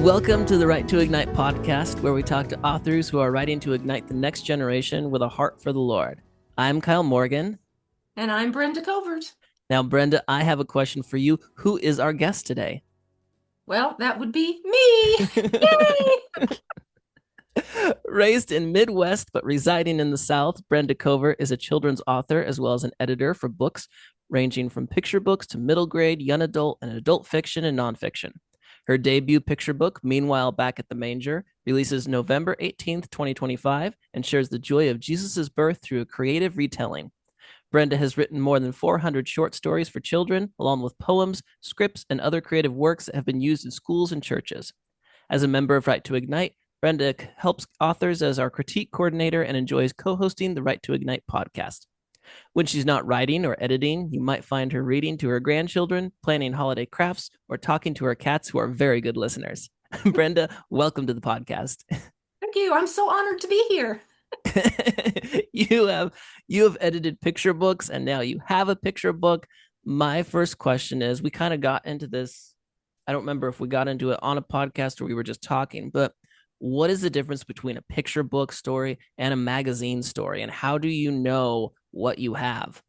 Welcome to the Write2Ignite Podcast, where we talk to authors who are writing to ignite the next generation with a heart for the Lord. I'm Kyle Morgan. And I'm Brenda Covert. Now, Brenda, I have a question for you. Who is our guest today? Well, that would be me. Yay! Raised in Midwest but residing in the South, Brenda Covert is a children's author as well as an editor for books ranging from picture books to middle grade, young adult, and adult fiction and nonfiction. Her debut picture book, Meanwhile Back at the Manger, releases November 18th, 2025, and shares the joy of Jesus' birth through a creative retelling. Brenda has written more than 400 short stories for children, along with poems, scripts, and other creative works that have been used in schools and churches. As a member of Write2Ignite, Brenda helps authors as our critique coordinator and enjoys co-hosting the Write2Ignite podcast. When she's not writing or editing, you might find her reading to her grandchildren, planning holiday crafts, or talking to her cats, who are very good listeners. Brenda, welcome to the podcast. Thank you. I'm so honored to be here. you have edited picture books, and now you have a picture book. My first question is, we kind of got into this. I don't remember if we got into it on a podcast or we were just talking, but what is the difference between a picture book story and a magazine story, and how do you know what you have?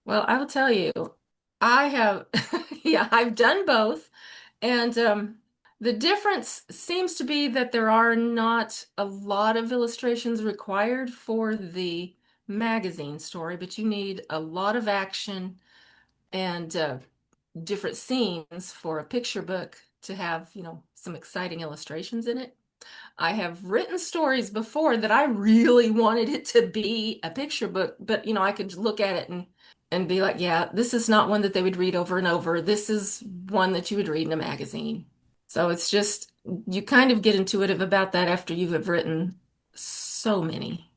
Well, I will tell you, I have, I've done both. And the difference seems to be that there are not a lot of illustrations required for the magazine story, but you need a lot of action and different scenes for a picture book to have, some exciting illustrations in it. I have written stories before that I really wanted it to be a picture book, but I could look at it and be like, yeah, this is not one that they would read over and over. This is one that you would read in a magazine. So it's just you kind of get intuitive about that after you have written so many.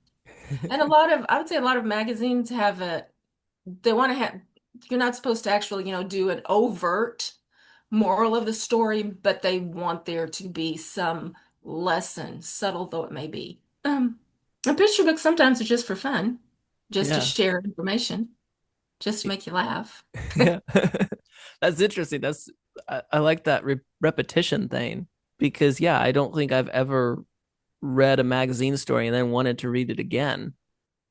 And I would say a lot of magazines they want to have, you're not supposed to actually, do an overt moral of the story, but they want there to be some lesson, subtle though it may be. A picture book sometimes are just for fun, just to Yeah. share information, just to make you laugh. Yeah. That's interesting. I like that repetition thing, because yeah, I don't think I've ever read a magazine story and then wanted to read it again.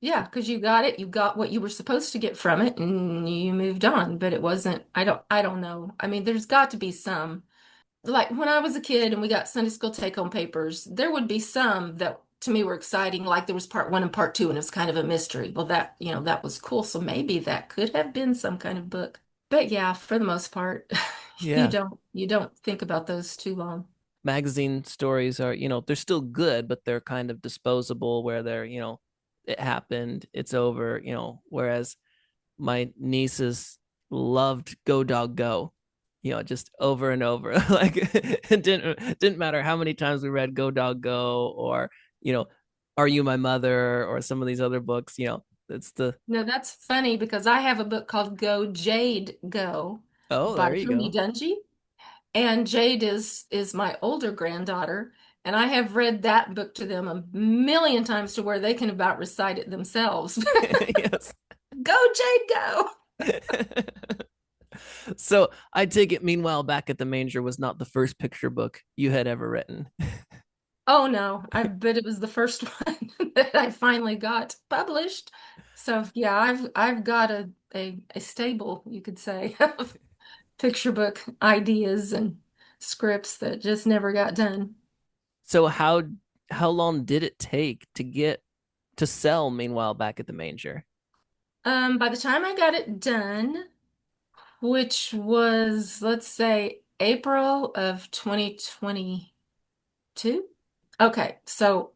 Yeah, because you got it, you got what you were supposed to get from it, and you moved on. But it wasn't, I don't know. I mean, there's got to be some. Like when I was a kid and we got Sunday school take-home papers, there would be some that to me were exciting, like there was part one and part two, and it was kind of a mystery. Well, that was cool. So maybe that could have been some kind of book. But yeah, for the most part, Yeah. you don't think about those too long. Magazine stories are, they're still good, but they're kind of disposable, where they're, it happened, it's over, whereas my nieces loved Go Dog Go, just over and over. Like it didn't matter how many times we read Go Dog Go, or, you know, Are You My Mother, or some of these other books, it's the No, that's funny because I have a book called Go Jade Go oh, by there you Tony go. Dungy. And Jade is my older granddaughter, and I have read that book to them a million times to where they can about recite it themselves. Yes. Go, Jade, go. So I take it, Meanwhile Back at the Manger was not the first picture book you had ever written. Oh no, I bet it was the first one that I finally got published. So yeah, I've got a stable, you could say, of picture book ideas and scripts that just never got done. So how long did it take to get to sell Meanwhile Back at the Manger? By the time I got it done, which was, let's say, April of 2022. Okay, so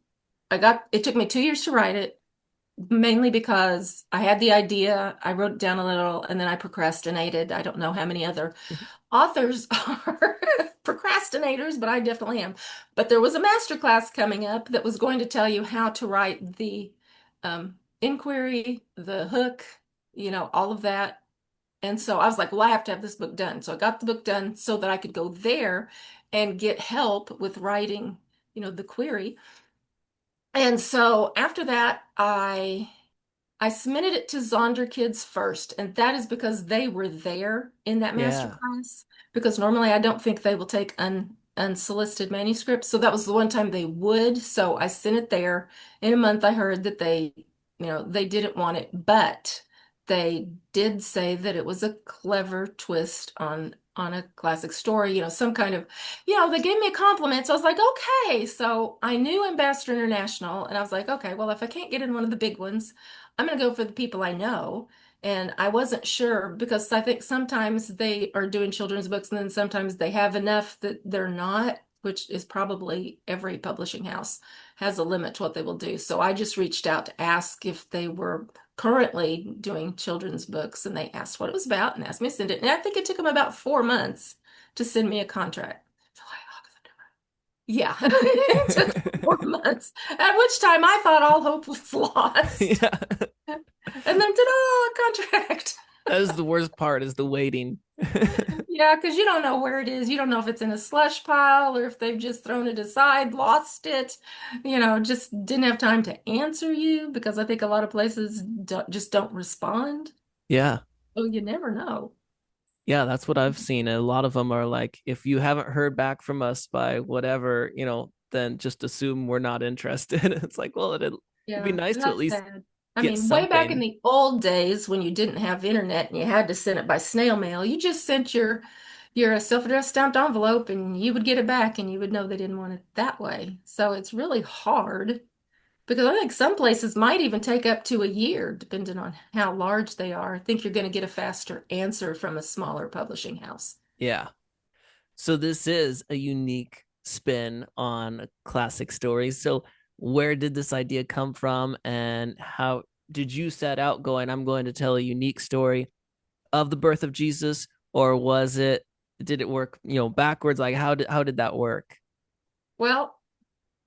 it took me 2 years to write it, mainly because I had the idea, I wrote it down a little, and then I procrastinated. I don't know how many other authors are procrastinators, but I definitely am. But there was a master class coming up that was going to tell you how to write the inquiry, the hook, all of that. And so I was like, well, I have to have this book done. So I got the book done so that I could go there and get help with writing, the query. And so after that, I submitted it to Zonder Kids first, and that is because they were there in that master Yeah. class. Because normally I don't think they will take unsolicited manuscripts. So that was the one time they would. So I sent it there. In a month, I heard that they didn't want it, but they did say that it was a clever twist on a classic story, some kind of, they gave me a compliment. So I was like, okay. So I knew Ambassador International, and I was like, okay, well, if I can't get in one of the big ones, I'm going to go for the people I know. And I wasn't sure because I think sometimes they are doing children's books and then sometimes they have enough that they're not, which is probably every publishing house has a limit to what they will do. So I just reached out to ask if they were currently doing children's books, and they asked what it was about and asked me to send it. And I think it took them about 4 months to send me a contract. July, August, September. Yeah, it took 4 months, at which time I thought all hope was lost. Yeah. And then, ta-da, contract. That is the worst part is the waiting. Yeah, because you don't know where it is. You don't know if it's in a slush pile or if they've just thrown it aside, lost it, just didn't have time to answer you because I think a lot of places just don't respond. Yeah. So you never know. Yeah, that's what I've seen. A lot of them are like, if you haven't heard back from us by whatever, then just assume we're not interested. It's like, well, it'd be Yeah, nice and to at that's least sad. I get mean, way back in something. the old days when you didn't have internet and you had to send it by snail mail, you just sent your self-addressed stamped envelope and you would get it back and you would know they didn't want it that way. So it's really hard because I think some places might even take up to a year, depending on how large they are. I think you're going to get a faster answer from a smaller publishing house. Yeah. So this is a unique spin on classic stories. So where did this idea come from and how did you set out going, I'm going to tell a unique story of the birth of Jesus, or did it work, backwards? Like how did that work? Well,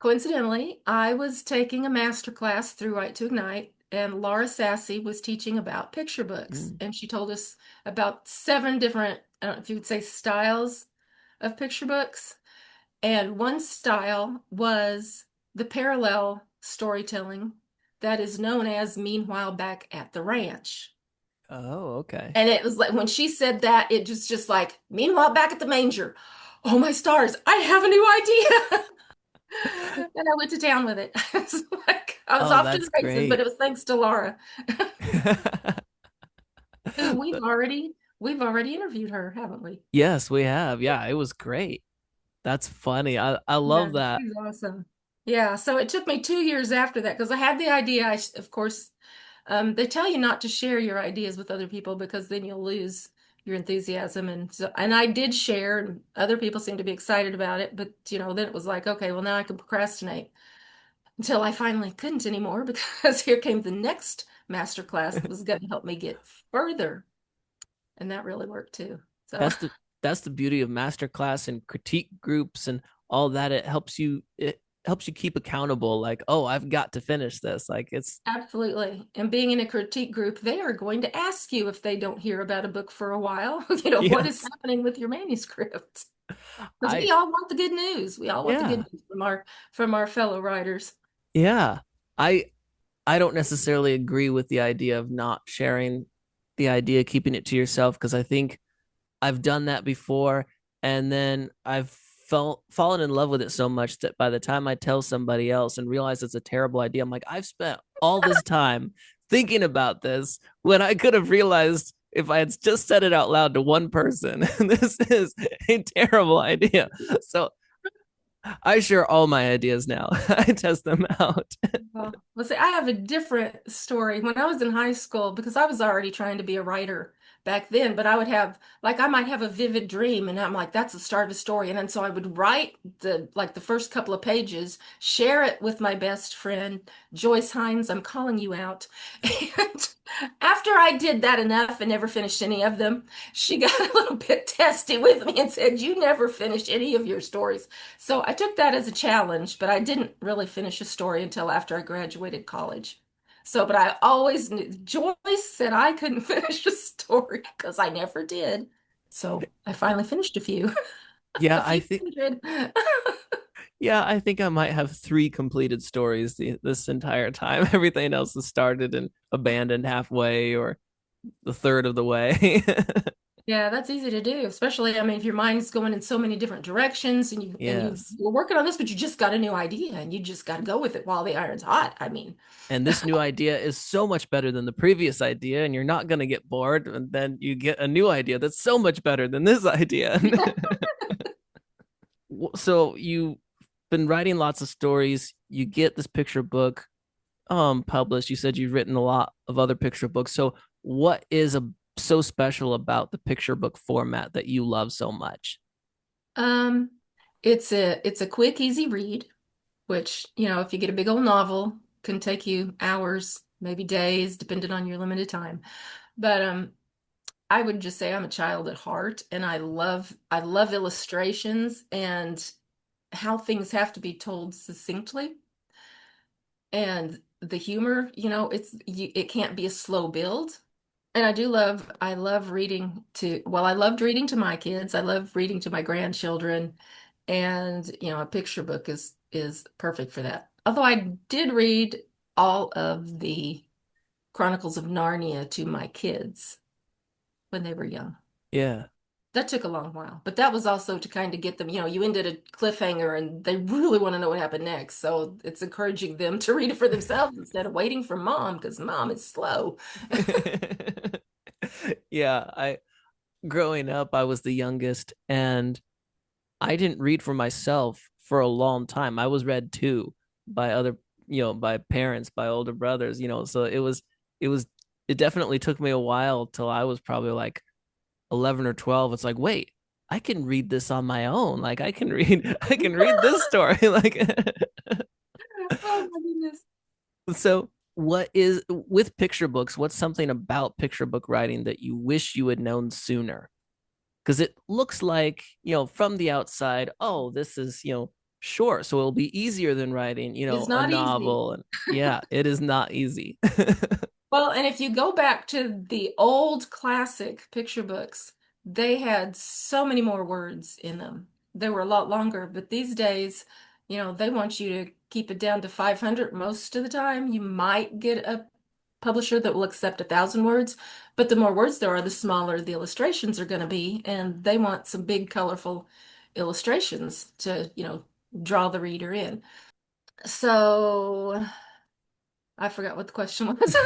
coincidentally, I was taking a master class through Write2Ignite, and Laura Sassi was teaching about picture books. Mm. And she told us about 7 different, I don't know if you would say styles of picture books. And one style was the parallel storytelling that is known as Meanwhile Back at the Ranch. Oh, okay. And it was like when she said that, it just like, Meanwhile Back at the Manger. Oh my stars, I have a new idea. And I went to town with it. It's like I was Oh, off to that's the races, but great. it was thanks to Laura, who we've already interviewed her, haven't we? Yes, we have. Yeah, it was great. That's funny. I Yeah, love that. she's awesome. Yeah, so it took me 2 years after that because I had the idea. Of course, they tell you not to share your ideas with other people because then you'll lose your enthusiasm. And I did share, and other people seemed to be excited about it. But then it was like, okay, well now I can procrastinate until I finally couldn't anymore because here came the next master class that was going to help me get further, and that really worked too. So That's the beauty of masterclass and critique groups and all that. It helps you keep accountable. Like, oh, I've got to finish this. Like it's absolutely. And being in a critique group, they are going to ask you if they don't hear about a book for a while, what is yes. happening with your manuscript? Because we I all want the good news. We all want the good yeah. news from our fellow writers. Yeah. I I don't necessarily agree with the idea of not sharing the idea, keeping it to yourself, because I think I've done that before, and then I've fallen in love with it so much that by the time I tell somebody else and realize it's a terrible idea, I'm like, I've spent all this time thinking about this when I could have realized if I had just said it out loud to one person, this is a terrible idea. So I share all my ideas now. I test them out. Well, see, I have a different story. When I was in high school, because I was already trying to be a writer back then, but I would have, like, I might have a vivid dream, and I'm like, that's the start of a story. And then so I would write the first couple of pages, share it with my best friend, Joyce Hines. I'm calling you out. And after I did that enough and never finished any of them, she got a little bit testy with me and said, you never finished any of your stories. So I took that as a challenge, but I didn't really finish a story until after I graduated college. So, but I always knew Joyce said I couldn't finish a story because I never did. So I finally finished a few, Yeah, a I few think hundred. yeah, I think I might have three completed stories this entire time. Everything else is started and abandoned halfway or the third of the way. Yeah, that's easy to do, especially, I mean, if your mind's going in so many different directions and you Yes. were working on this, but you just got a new idea and you just got to go with it while the iron's hot. I mean, And this new idea is so much better than the previous idea, and you're not going to get bored. And then you get a new idea that's so much better than this idea. So you've been writing lots of stories. You get this picture book published. You said you've written a lot of other picture books. So what is so special about the picture book format that you love so much? um, it's a quick, easy read, which, if you get a big old novel, can take you hours, maybe days, depending on your limited time. But I would just say I'm a child at heart, and I love illustrations and how things have to be told succinctly. And the humor, it can't be a slow build. And I love reading to, well, I loved reading to my kids. I love reading to my grandchildren. And, a picture book is perfect for that. Although I did read all of the Chronicles of Narnia to my kids when they were young. Yeah. That took a long while, but that was also to kind of get them, you ended a cliffhanger and they really want to know what happened next. So it's encouraging them to read it for themselves instead of waiting for mom because mom is slow. Yeah, I growing up, I was the youngest, and I didn't read for myself for a long time. I was read to by other, by parents, by older brothers, so it was, it definitely took me a while till I was probably like 11 or 12. It's like, wait, I can read this on my own. Like I can read this story. Like, Oh my goodness. so what is with picture books? What's something about picture book writing that you wish you had known sooner? Because it looks like, from the outside, oh, this is, short, so it'll be easier than writing, It's a not easy. novel. And yeah, it is not easy. Well, and if you go back to the old classic picture books, they had so many more words in them. They were a lot longer, but these days, they want you to keep it down to 500 most of the time. You might get a publisher that will accept 1,000 words, but the more words there are, the smaller the illustrations are going to be, and they want some big, colorful illustrations to, draw the reader in. So I forgot what the question was.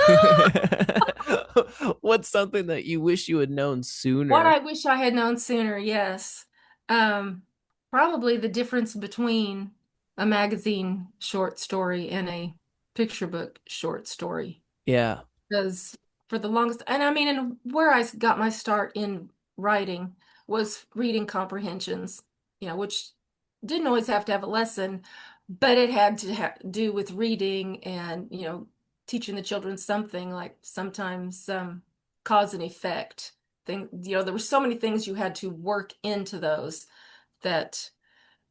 What's something that you wish you had known What sooner? I wish I had known sooner, yes. Um, Probably the difference between a magazine short story and a picture book short story. Yeah. Because for the longest, and I mean, and where I got my start in writing was reading comprehensions, which didn't always have to have a lesson, but it had to do with reading and, teaching the children something like sometimes cause and effect thing. There were so many things you had to work into those that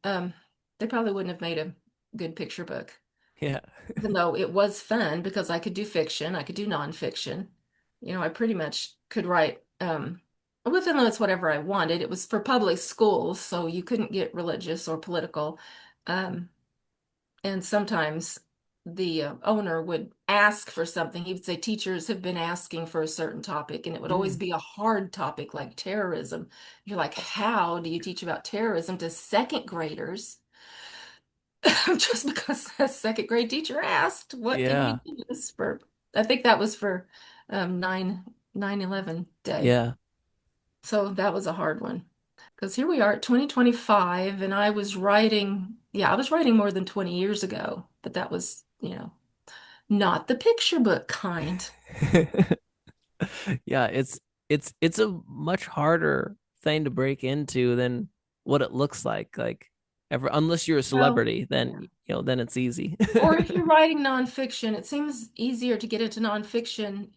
um, they probably wouldn't have made a good picture book. Yeah. Even though it was fun because I could do fiction, I could do nonfiction. I pretty much could write with influence whatever I wanted. It was for public schools, so you couldn't get religious or political. Um, and sometimes the owner would ask for something. He would say, teachers have been asking for a certain topic, and it would always Mm, be a hard topic like terrorism. You're like, how do you teach about terrorism to second graders? Just because a second grade teacher asked, what can we yeah. do this for? I think that was for 9/11 day. Yeah. So that was a hard one. Because here we are at 2025, and I was writing more than 20 years ago, but that was, not the picture book kind. Yeah, it's a much harder thing to break into than what it looks like. Like ever unless you're a Well, celebrity, then yeah. then it's easy. Or if you're writing nonfiction, it seems easier to get into nonfiction.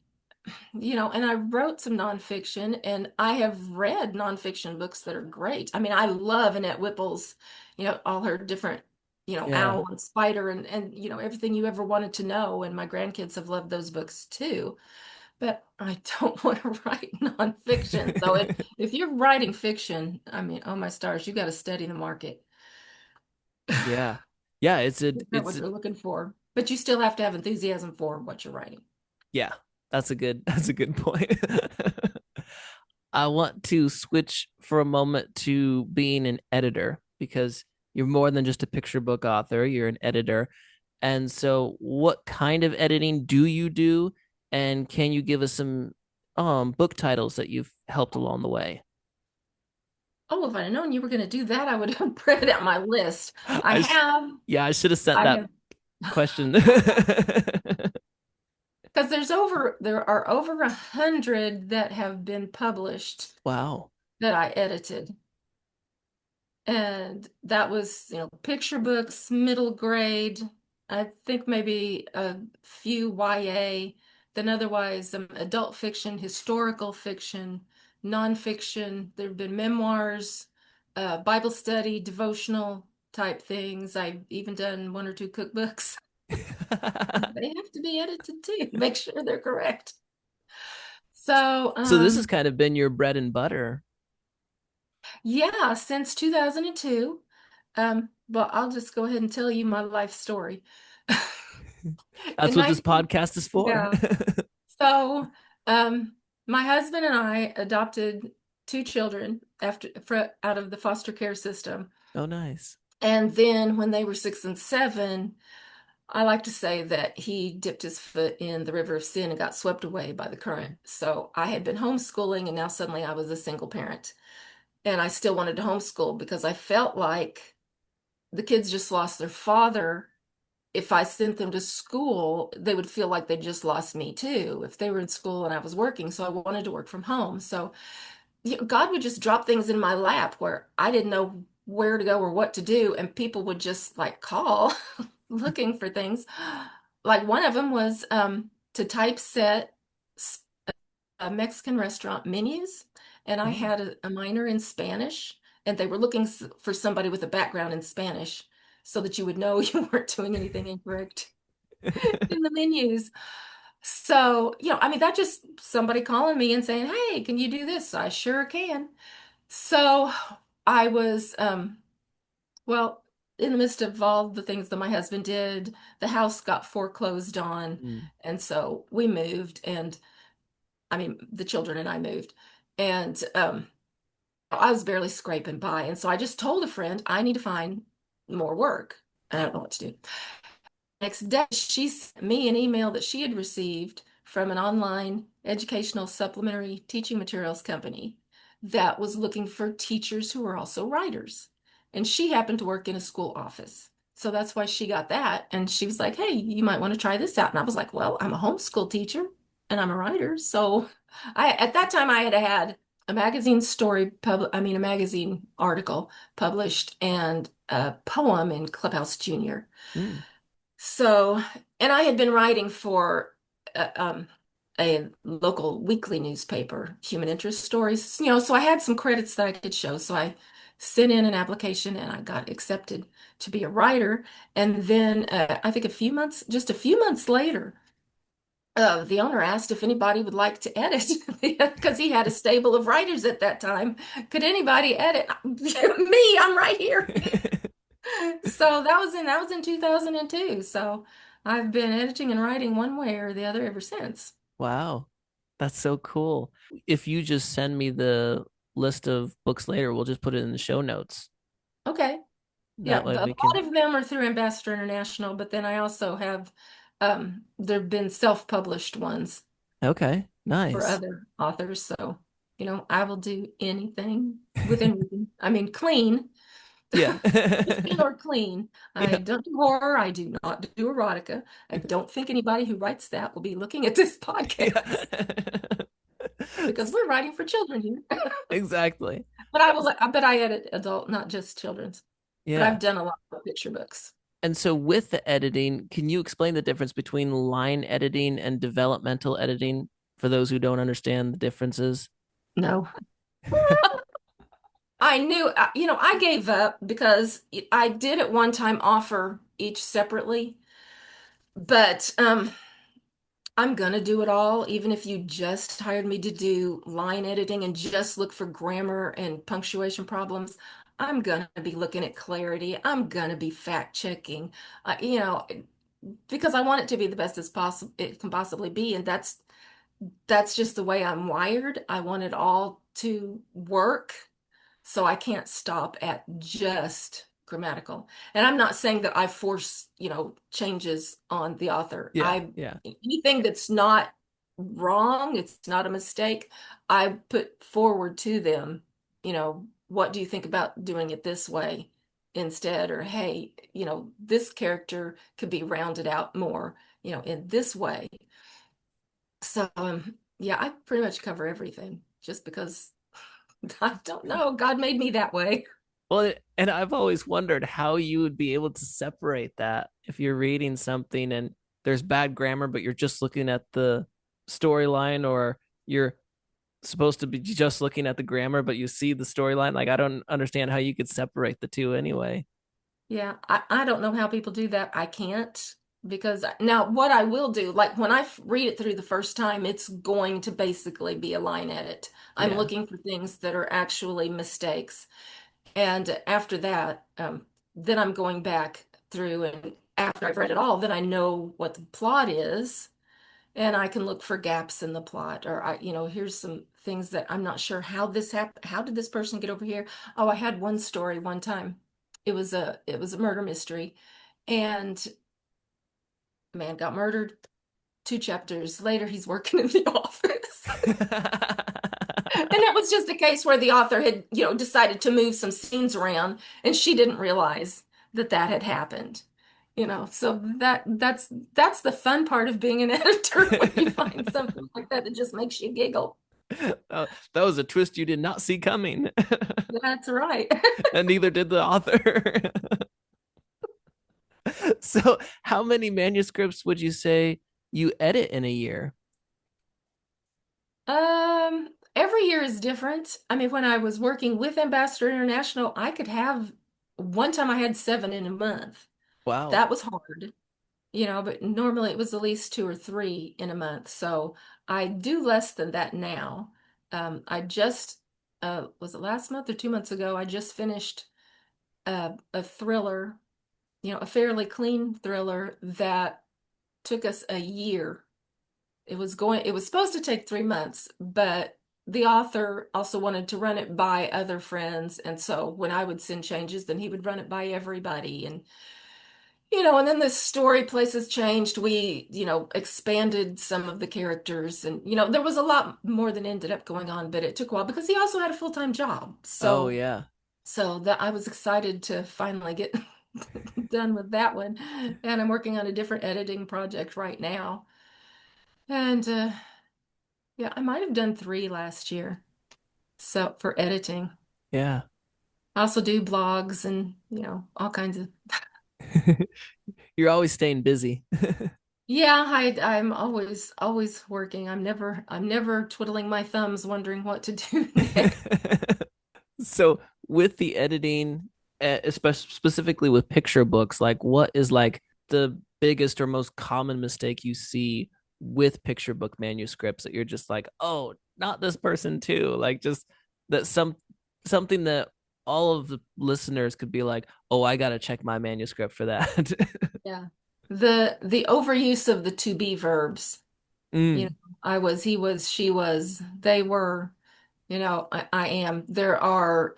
And I wrote some nonfiction and I have read nonfiction books that are great. I mean, I love Annette Whipple's, all her different, Yeah. Owl and Spider and everything you ever wanted to know. And my grandkids have loved those books too. But I don't want to write nonfiction. So if you're writing fiction, I mean, oh my stars, you got to study the market. Yeah. Yeah, Figure out it's what a you're looking for. But you still have to have enthusiasm for what you're writing. yeah, that's a good point. I want to switch for a moment to being an editor because you're more than just a picture book author, you're an editor. And so what kind of editing do you do? And can you give us some book titles that you've helped along the way? Oh, if I'd known you were going to do that, I would have printed out my list. I I sh- have, yeah, I should have sent I that have, question. because there are over 100 that have been published Wow. that I edited. And that was, picture books, middle grade, I think maybe a few YA, then otherwise adult fiction, historical fiction, nonfiction. There have been memoirs, Bible study, devotional type things. I've even done one or two cookbooks. They have to be edited too, make sure they're correct. So, So this has kind of been your bread and butter. yeah, since 2002. But I'll just go ahead and tell you my life story. That's In what this 19, podcast is for. yeah. So, my husband and I adopted two children out of the foster care system. Oh, nice. And then when they were 6 and 7, I like to say that he dipped his foot in the river of sin and got swept away by the current. So I had been homeschooling, and now suddenly I was a single parent. And I still wanted to homeschool because I felt like the kids just lost their father. If I sent them to school, they would feel like they just lost me too if they were in school and I was working. So I wanted to work from home. So God would just drop things in my lap where I didn't know where to go or what to do. And people would just like call looking for things. Like one of them was to typeset Mexican restaurant menus. And I Oh. had a minor in Spanish, and they were looking for somebody with a background in Spanish so that you would know you weren't doing anything incorrect in the menus. So, I mean, that just somebody calling me and saying, "Hey, can you do this?" I sure can. So I was, well, in the midst of all the things that my husband did, the house got foreclosed on. Mm. And so we moved, and I mean, the children and I moved. And I was barely scraping by. And so I just told a friend, I need to find more work. I don't know what to do. Next day, she sent me an email that she had received from an online educational supplementary teaching materials company that was looking for teachers who were also writers. And she happened to work in a school office. So that's why she got that. And she was like, "Hey, you might want to try this out." And I was like, "Well, I'm a homeschool teacher and I'm a writer." So at that time I had had a magazine a magazine article published and a poem in Clubhouse Junior. Mm. So, and I had been writing for a local weekly newspaper, Human Interest Stories, so I had some credits that I could show. So I sent in an application and I got accepted to be a writer. And then I think just a few months later, the owner asked if anybody would like to edit because he had a stable of writers at that time. Could anybody edit? Me, I'm right here. So that was in 2002. So I've been editing and writing one way or the other ever since. Wow. That's so cool. If you just send me the list of books later, we'll just put it in the show notes. Okay. That Yeah, way a we lot can. of them are through Ambassador International, but then I also have there've been self-published ones Okay, for nice. other authors. So, I will do anything within reason. I mean, clean. Yeah. Pristine or clean. I Yeah. don't do horror. I do not do erotica. I don't think anybody who writes that will be looking at this podcast Yeah. because we're writing for children here. Exactly. I bet I edit adult, not just children's. But Yeah. I've done a lot of picture books. And so with the editing, can you explain the difference between line editing and developmental editing for those who don't understand the differences? No. I knew, I gave up because I did at one time offer each separately, but I'm gonna do it all, even if you just hired me to do line editing and just look for grammar and punctuation problems. I'm gonna be looking at clarity. I'm gonna be fact checking, because I want it to be the best as possible it can possibly be, and that's just the way I'm wired. I want it all to work, so I can't stop at just grammatical. And I'm not saying that I force, changes on the author. Yeah, I yeah. Anything that's not wrong, it's not a mistake, I put forward to them, what do you think about doing it this way instead? Or hey, this character could be rounded out more, in this way. So, yeah, I pretty much cover everything just because I don't know. God made me that way. Well, and I've always wondered how you would be able to separate that if you're reading something and there's bad grammar, but you're just looking at the storyline, or you're supposed to be just looking at the grammar, but you see the storyline. Like, I don't understand how you could separate the two anyway. Yeah, I don't know how people do that. I can't because now what I will do, like when read it through the first time, it's going to basically be a line edit. I'm Yeah. looking for things that are actually mistakes. And after that, then I'm going back through, and after I've read it all, then I know what the plot is. And I can look for gaps in the plot, or here's some things that I'm not sure how this happened. How did this person get over here? Oh, I had one story one time. It was a murder mystery, and a man got murdered. 2 chapters later, he's working in the office. And it was just a case where the author had, decided to move some scenes around, and she didn't realize that that had happened. So that's the fun part of being an editor when you find something like that that just makes you giggle. That was a twist you did not see coming, That's right. and neither did the author. So, how many manuscripts would you say you edit in a year? Every year is different. I mean, when I was working with Ambassador International, I could have one time I had 7 in a month. Wow. That was hard. But normally it was at least 2 or 3 in a month. So I do less than that now. I just, was it last month or 2 months ago? I just finished a thriller, a fairly clean thriller that took us a year. It was supposed to take 3 months, but the author also wanted to run it by other friends. And so when I would send changes, then he would run it by everybody. And then the story places changed. We, expanded some of the characters, and, there was a lot more than ended up going on, but it took a while because he also had a full-time job. Oh, So, yeah. so that I was excited to finally get done with that one. And I'm working on a different editing project right now. And yeah, I might have done 3 last year. So for editing. Yeah. I also do blogs and, all kinds of. You're always staying busy. Yeah, I'm always working. I'm never twiddling my thumbs wondering what to do next. So, with the editing, especially specifically with picture books, like, what is like the biggest or most common mistake you see with picture book manuscripts that you're just like, oh, not this person too? Like, just that something that all of the listeners could be like, oh, I gotta check my manuscript for that. Yeah. The overuse of the to be verbs. You know, Mm. I was, he was, she was, they were, I am. There are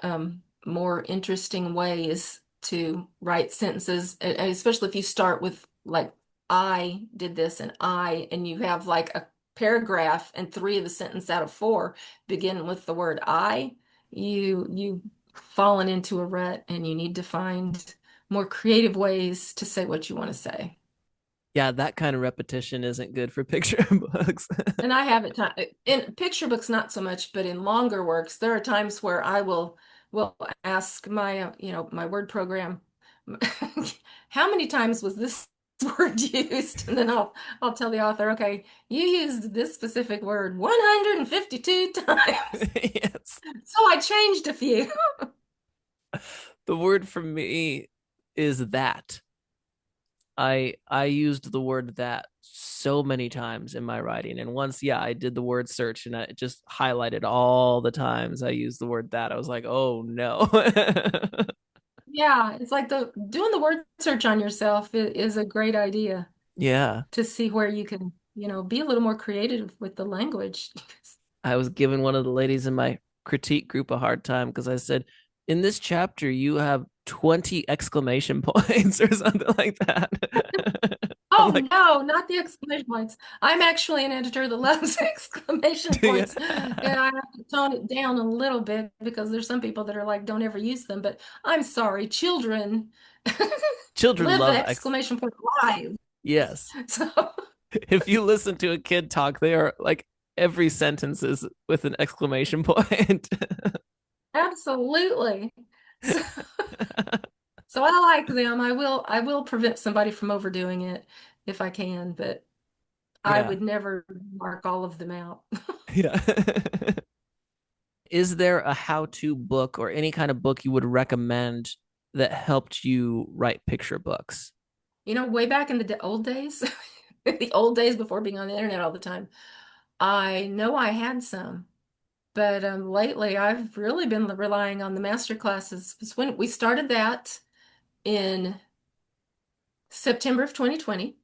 more interesting ways to write sentences, especially if you start with like I did this and you have like a paragraph and 3 of the sentence out of 4 begin with the word I. You've fallen into a rut, and you need to find more creative ways to say what you want to say. Yeah, that kind of repetition isn't good for picture books. And I have it time in picture books, not so much, but in longer works, there are times where I will ask my my word program, how many times was this word used? And then I'll tell the author, okay, you used this specific word 152 times. Yes. So I changed a few. The word for me is that. I used the word that so many times in my writing. And once, yeah, I did the word search and I just highlighted all the times I used the word that. I was like, oh no. Yeah, it's like the doing the word search on yourself is a great idea Yeah. to see where you can. be a little more creative with the language. I was giving one of the ladies in my critique group a hard time because I said, in this chapter, you have 20 exclamation points or something like that. I'm Oh like, no, not the exclamation points. I'm actually an editor that loves exclamation do you? points. Yeah, I have to tone it down a little bit because there's some people that are like, don't ever use them. But I'm sorry, children Children live the love exclamation point live. yes. So If you listen to a kid talk, they are like every sentence is with an exclamation point. absolutely. So, so I like them. I will prevent somebody from overdoing it if I can, but I Yeah. would never mark all of them out. Yeah. Is there a how-to book or any kind of book you would recommend that helped you write picture books? Way back in the old days, the old days before being on the internet all the time, I know I had some, but lately I've really been relying on the master classes. It's when we started that in September of 2020.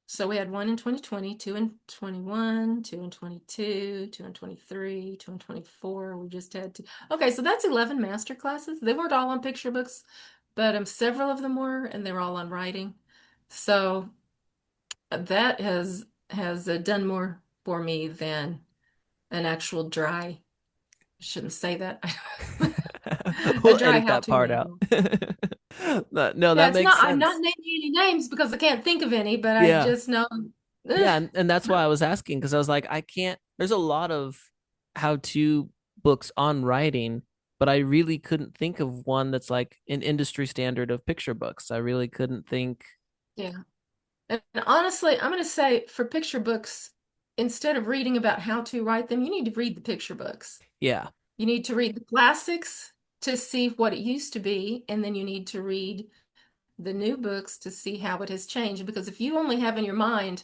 So we had one in 2020, two in 21, two in 22, two in 23, two in 24. We just had two. Okay, so that's 11 master classes. They weren't all on picture books, but several of them were, and they were all on writing. So that has done more for me than an actual dry, I shouldn't say that, a We'll dry edit that how-to part out. manual. No, Yeah, that it's makes not, I'm not sense. naming any names because I can't think of any, but I Yeah. just know. Yeah, and that's why I was asking because I was like, I can't, there's a lot of how-to books on writing, but I really couldn't think of one that's like an industry standard of picture books. I really couldn't think. Yeah. And honestly, I'm going to say for picture books, instead of reading about how to write them, you need to read the picture books. Yeah. You need to read the classics to see what it used to be, and then you need to read the new books to see how it has changed. Because if you only have in your mind,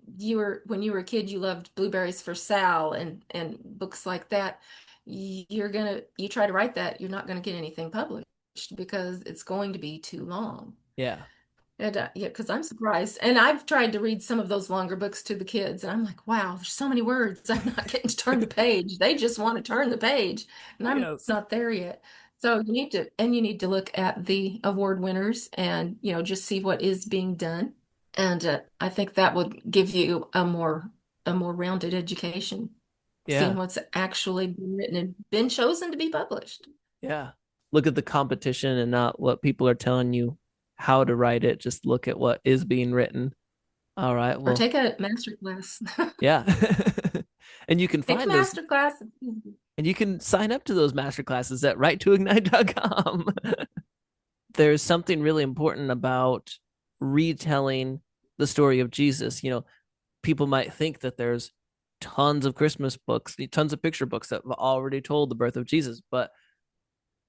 when you were a kid, you loved Blueberries for Sal and books like that, you try to write that, you're not gonna get anything published because it's going to be too long. Yeah. And yeah, because I'm surprised. And I've tried to read some of those longer books to the kids, and I'm like, wow, there's so many words. I'm not getting to turn the page. They just want to turn the page, and I'm Yes. not there yet. So you need to look at the award winners and, just see what is being done. And I think that would give you a more rounded education, seeing Yeah. what's actually been written and been chosen to be published. Yeah. Look at the competition and not what people are telling you how to write it. Just look at what is being written. All right. Or Well, take a master class. yeah. And you can Take a find those master class. and you can sign up to those master classes at write2ignite.com. There's something really important about retelling the story of Jesus. People might think that there's tons of Christmas books, tons of picture books that have already told the birth of Jesus, but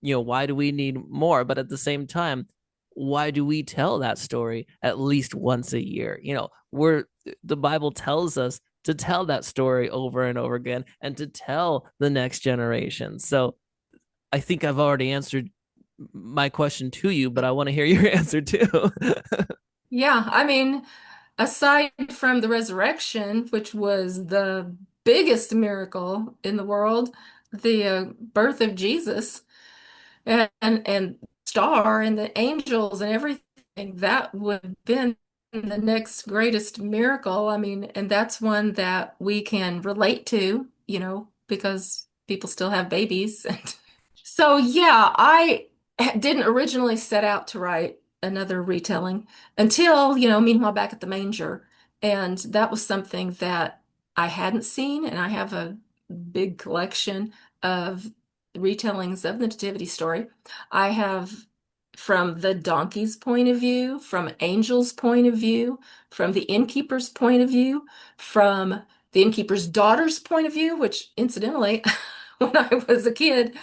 why do we need more? But at the same time, why do we tell that story at least once a year? The Bible tells us to tell that story over and over again and to tell the next generation. So I think I've already answered my question to you, but I want to hear your answer too. Yeah, I mean, aside from the resurrection, which was the biggest miracle in the world, the birth of Jesus and star and the angels and everything, that would have been the next greatest miracle. I mean, and that's one that we can relate to, because people still have babies. So yeah, I didn't originally set out to write another retelling until, meanwhile back at the Manger. And that was something that I hadn't seen, and I have a big collection of retellings of the Nativity story. I have from the donkey's point of view, from Angel's point of view, from the innkeeper's point of view, from the innkeeper's daughter's point of view, which incidentally, when I was a kid,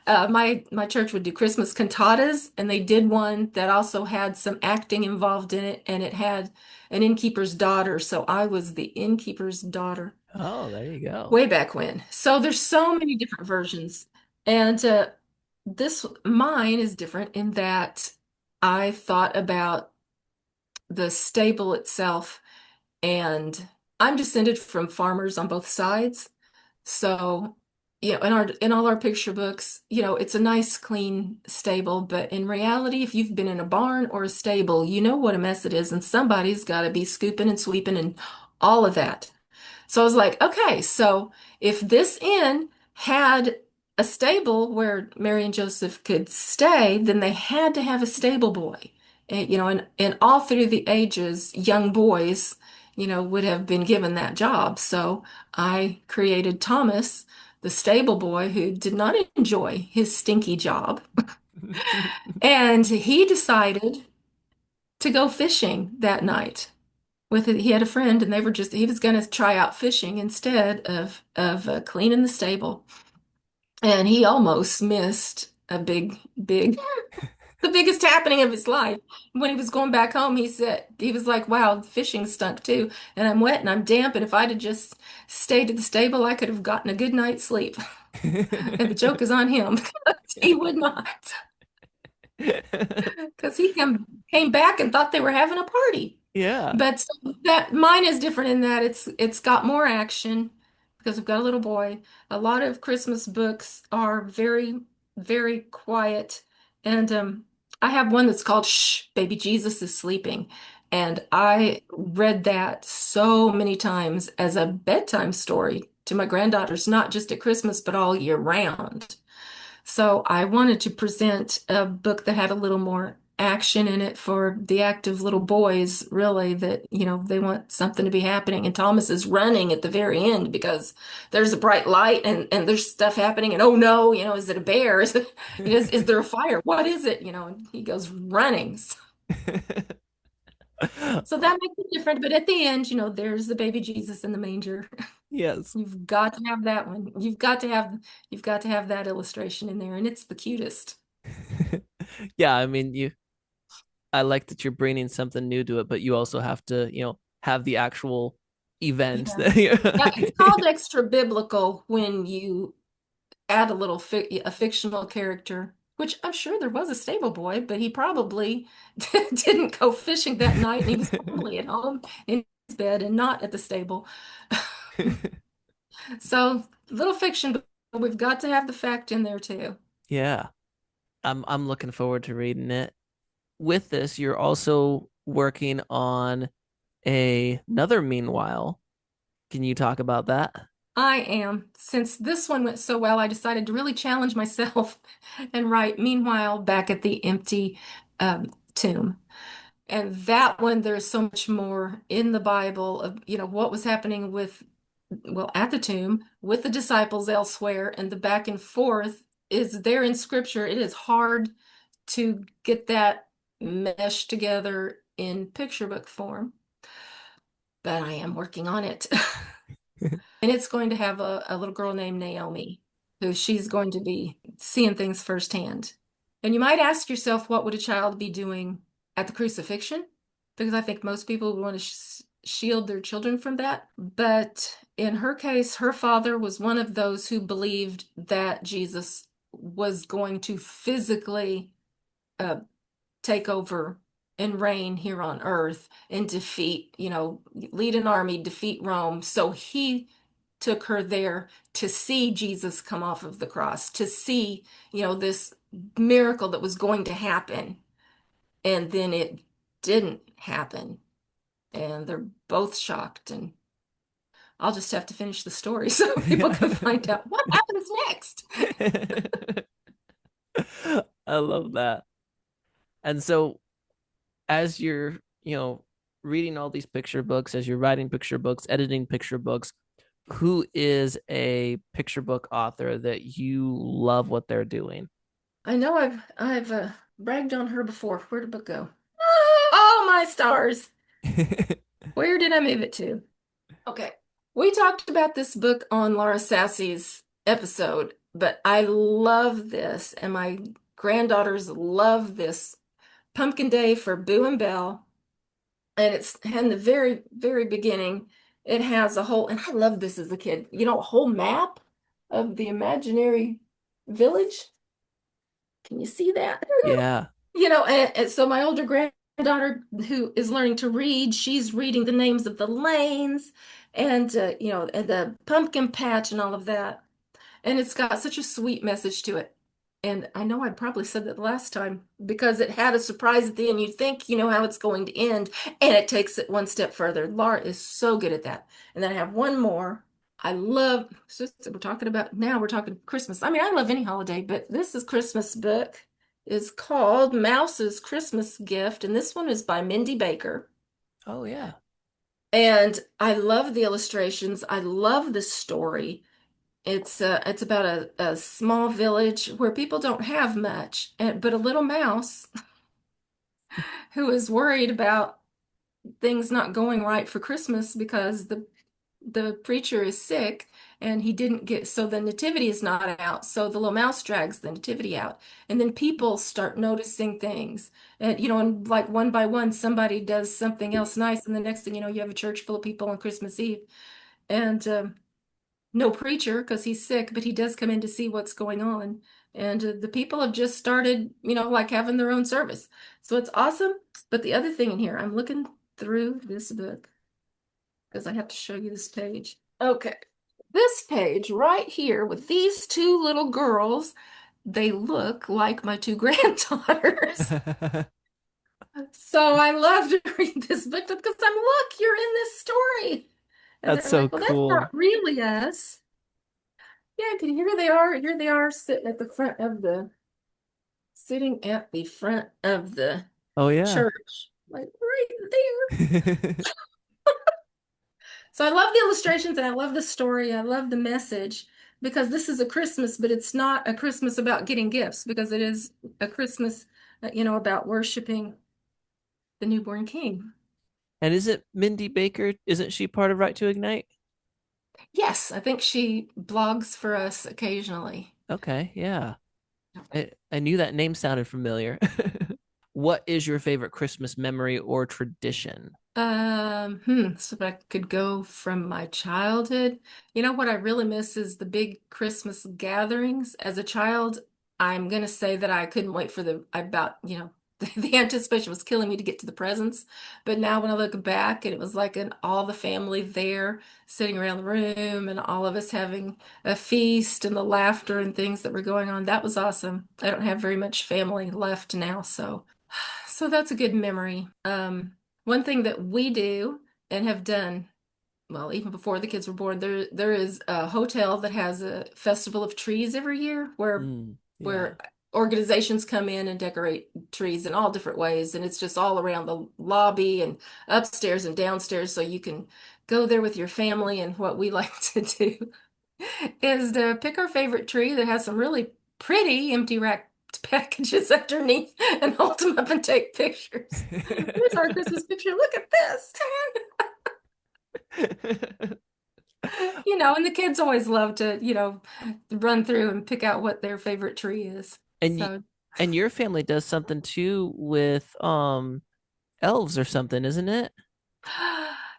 my church would do Christmas cantatas, and they did one that also had some acting involved in it, and it had an innkeeper's daughter. So I was the innkeeper's daughter Oh, there you go. way back when. So there's so many different versions, and this mine is different in that I thought about the stable itself And I'm descended from farmers on both sides. So, in all our picture books, it's a nice, clean stable, but in reality, if you've been in a barn or a stable, you know what a mess it is, and somebody's got to be scooping and sweeping and all of that. So I was like, okay, so if this inn had a stable where Mary and Joseph could stay, then they had to have a stable boy. And all through the ages, young boys, would have been given that job. So I created Thomas, the stable boy who did not enjoy his stinky job. And he decided to go fishing that night he had a friend and he was going to try out fishing instead of cleaning the stable, and he almost missed a big the biggest happening of his life. When he was going back home, he was like, wow, fishing stunk too, and I'm wet and I'm damp, and if I'd have just stayed at the stable I could have gotten a good night's sleep. And the joke is on him because he would not, because came back and thought they were having a party. Yeah. But so that mine is different in that it's got more action because I've got a little boy. A lot of Christmas books are very, very quiet. And I have one that's called Shh, Baby Jesus is Sleeping. And I read that so many times as a bedtime story to my granddaughters, not just at Christmas, but all year round. So I wanted to present a book that had a little more action in it for the active little boys, really, that, they want something to be happening. And Thomas is running at the very end because there's a bright light and there's stuff happening. And oh no, is it a bear? Is there a fire? What is it? And he goes running. So that makes it different. But at the end, there's the baby Jesus in the manger. Yes. You've got to have that one. You've got to have that illustration in there, and it's the cutest. Yeah, I mean, I like that you're bringing something new to it, but you also have to, have the actual event Yeah. that you Yeah, it's called extra biblical when you add a fictional character, which I'm sure there was a stable boy, but he probably didn't go fishing that night, and he was probably at home in his bed and not at the stable. So, little fiction, but we've got to have the fact in there too. Yeah. I'm looking forward to reading it. With this, you're also working on another meanwhile. Can you talk about that? I am. Since this one went so well, I decided to really challenge myself and write Meanwhile Back at the Empty Tomb. And that one, there's so much more in the Bible of, what was happening at the tomb with the disciples elsewhere, and the back and forth is there in scripture. It is hard to get that mesh together in picture book form, but I am working on it. And it's going to have a little girl named Naomi, who she's going to be seeing things firsthand. And you might ask yourself, what would a child be doing at the crucifixion? Because I think most people would want to shield their children from that. But in her case, her father was one of those who believed that Jesus was going to physically uh, take over and reign here on earth and defeat, lead an army, defeat Rome. So he took her there to see Jesus come off of the cross, to see, this miracle that was going to happen. And then it didn't happen. And they're both shocked. And I'll just have to finish the story so people can find out what happens next. I love that. And so as you're, reading all these picture books, as you're writing picture books, editing picture books, who is a picture book author that you love what they're doing? I know I've bragged on her before. Where did the book go? Oh, my stars. Where did I move it to? Okay. We talked about this book on Laura Sassi's episode, but I love this, and my granddaughters love this. Pumpkin Day for Boo and Belle. And it's in the very, very beginning. It has and I love this as a kid, a whole map of the imaginary village. Can you see that? Yeah. And so my older daughter who is learning to read, she's reading the names of the lanes and and the pumpkin patch and all of that. And it's got such a sweet message to it. And I know I probably said that last time because it had a surprise at the end. You think you know how it's going to end, and it takes it one step further. Laura is so good at that. And then I have one more. I love, it's just, we're talking about now, we're talking Christmas. I mean, I love any holiday, but this is Christmas book is called Mouse's Christmas Gift, and this one is by Mindy Baker. Oh yeah. And I love the illustrations. I love the story. It's about a small village where people don't have much, but a little mouse who is worried about things not going right for Christmas because the preacher is sick and he didn't get so the nativity is not out. So the little mouse drags the nativity out. And then people start noticing things. And and like one by one somebody does something else nice and the next thing you know you have a church full of people on Christmas Eve. And no preacher because he's sick, but he does come in to see what's going on. And the people have just started, like having their own service. So it's awesome. But the other thing in here, I'm looking through this book because I have to show you this page. Okay. This page right here with these two little girls, they look like my two granddaughters. So I love to read this book because look, you're in this story. And That's they're so like, well, that's cool. not really us. Yeah, here they are sitting at the front of the Oh yeah. church, like right there. So I love the illustrations and I love the story. I love the message because this is a Christmas, but it's not a Christmas about getting gifts because it is a Christmas, about worshiping the newborn King. And is it Mindy Baker? Isn't she part of Write2Ignite? Yes, I think she blogs for us occasionally. Okay, yeah. I knew that name sounded familiar. What is your favorite Christmas memory or tradition? So if I could go from my childhood, what I really miss is the big Christmas gatherings. As a child, I'm gonna say that I couldn't wait for the anticipation was killing me to get to the presents. But now when I look back, and it was like all the family there sitting around the room and all of us having a feast and the laughter and things that were going on, that was awesome. I don't have very much family left now, so that's a good memory. One thing that we do and have done, well, even before the kids were born, there is a hotel that has a festival of trees every year Yeah. where organizations come in and decorate trees in all different ways, and it's just all around the lobby and upstairs and downstairs, so you can go there with your family. And what we like to do is to pick our favorite tree that has some really pretty empty rack packages underneath and hold them up and take pictures. Here's our Christmas picture. Look at this. And the kids always love to, run through and pick out what their favorite tree is. and y- So and your family does something too with elves or something, isn't it?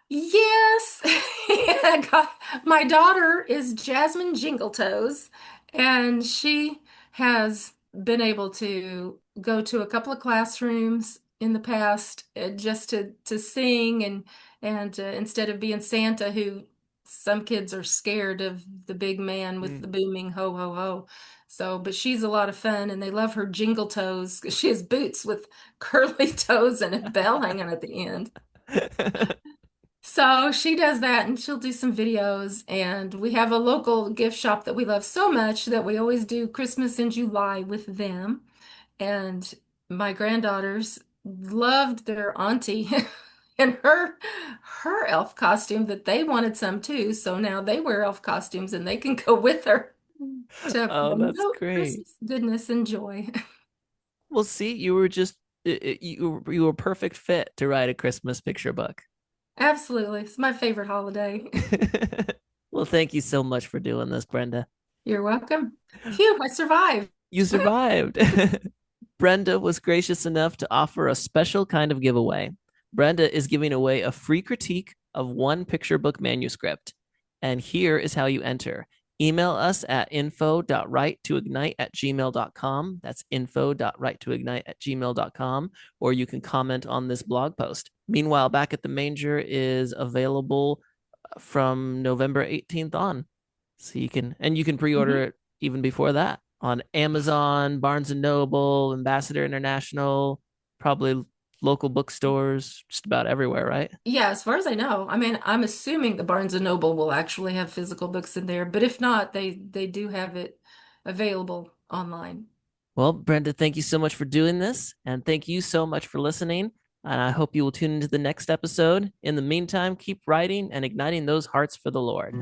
yes. Yeah, my daughter is Jasmine Jingletoes, and she has been able to go to a couple of classrooms in the past just to sing and instead of being Santa, who some kids are scared of the big man with the Mm. booming ho ho ho. So, but she's a lot of fun, and they love her jingle toes because she has boots with curly toes and a bell hanging at the end. So she does that and she'll do some videos. And we have a local gift shop that we love so much that we always do Christmas in July with them. And my granddaughters loved their auntie and her elf costume that they wanted some too. So now they wear elf costumes and they can go with her to Oh, that's promote great. Christmas goodness and joy. Well, see, you were just you were a perfect fit to write a Christmas picture book. Absolutely. It's my favorite holiday. Well, thank you so much for doing this, Brenda. You're welcome. Phew, I survived. You survived. Brenda was gracious enough to offer a special kind of giveaway. Brenda is giving away a free critique of one picture book manuscript. And here is how you enter. Email us at info.write2ignite@gmail.com. That's info.write2ignite@gmail.com. Or you can comment on this blog post. Meanwhile, Back at the Manger is available from November 18th on. So you can pre-order Mhm. it even before that on Amazon, Barnes and Noble, Ambassador International, probably local bookstores, just about everywhere, right? Yeah, as far as I know. I mean, I'm assuming the Barnes and Noble will actually have physical books in there, but if not, they do have it available online. Well, Brenda, thank you so much for doing this, and thank you so much for listening. And I hope you will tune into the next episode. In the meantime, keep writing and igniting those hearts for the Lord.